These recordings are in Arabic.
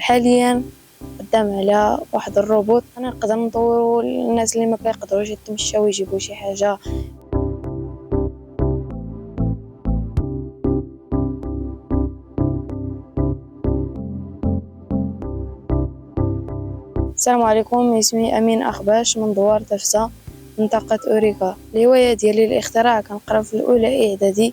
حاليا قدام على واحد الروبوت انا نقدر نطورو الناس اللي ما كيقدروش يتمشاو ويجيبوا شي حاجه. السلام عليكم، اسمي امين اخباش من دوار تفسا منطقه اوريكا. الهوايه ديالي الاختراع، كنقرا في الاولى اعدادي.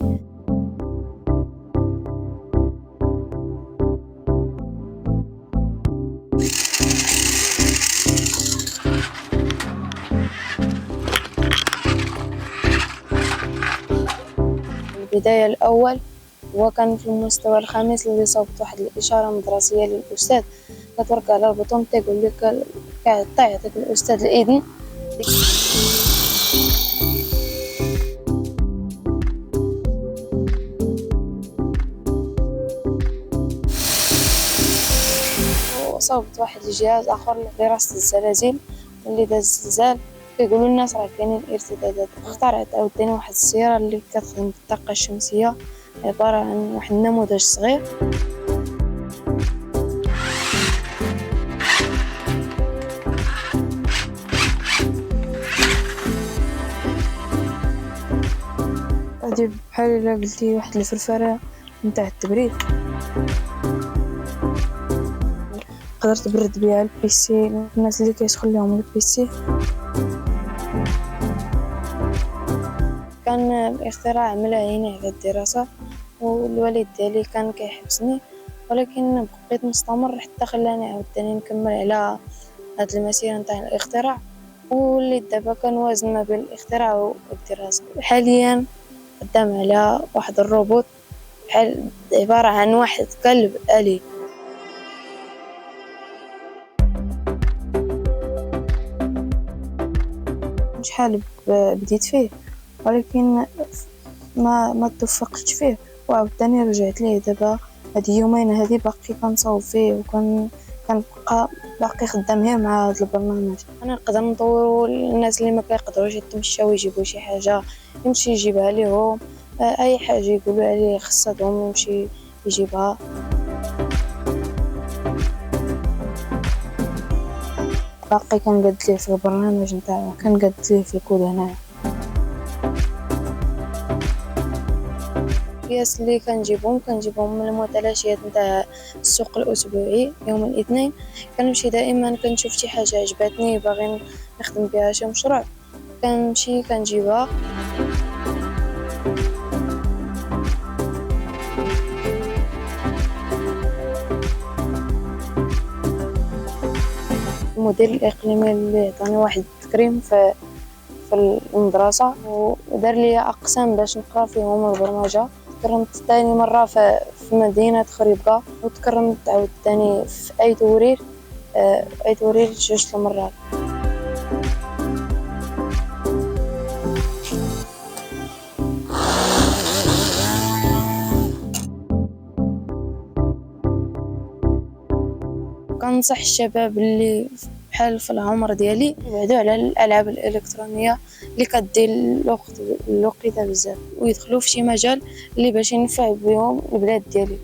البدايه الاول هو كان في المستوى الخامس، اللي صوبت واحد الاشاره مدرسيه للاستاذ كتورك على البطون تيقول لك يعطيك الاستاذ الاذن. وصوبت واحد الجهاز اخر لدراسه الزلازل، اللي داز الزلزال كيقولوا الناس راه كاينين ارتدادات. اخترعت عاوتاني واحد السياره اللي كتخدم بالطاقه الشمسيه، عباره عن واحد النموذج صغير. هادي بحال الا قلتي واحد الفرفره نتاع التبريد، تقدر تبرد بها البيسي الناس اللي كيسخن لهم البيسي. كان الاختراع عمل عيني على الدراسه، والوالد ديالي كان كيحبسني، ولكن بقيت مستمر حتى خلاني عاوتاني نكمل على هاد المسيره نتاع الاختراع، واللي دابا كنوازن ما بين الاختراع والدراسه. حاليا قدام على واحد الروبوت بحال عباره عن واحد كلب آلي. شحال بديت فيه، ولكن ما توفقتش فيه، وعاوتاني رجعت ليه دابا هاد يومين هادي باقي كنصاوب فيه، كنبقى باقي خدام غير مع هاد البرنامج. انا نقدر نطورو الناس اللي ما كيقدروش يتمشاو ويجيبوا شي حاجه، يمشي يجيبها ليهم، اي حاجه يقولوا عليه خصهم يمشي يجيبها. باقي كنقاد ليه في البرنامج نتاعو، كنقاد ليه في الكود هنايا. القياس اللي كنجيبهم من المتلاشيات نتاع السوق الاسبوعي يوم الاثنين. كنمشي دائما كنشوف شي حاجه عجبتني باغي نخدم بها شي مشروع، كنمشي كنجيبها. المدير الاقليمي اللي عطاني واحد التكريم في المدرسه، ودار لي اقسام باش نقرا فيهم البرمجه. تكرمت ثاني مره في مدينه خريبكا، وتكرمت عاوتاني في اي تورير 2 مرات. كنصح الشباب اللي بحال في العمر ديالي يبعدوا على الالعاب الالكترونيه اللي كدير الوقت بزاف، ويدخلوا في شي مجال اللي باش ينفع بهم البلاد ديالي.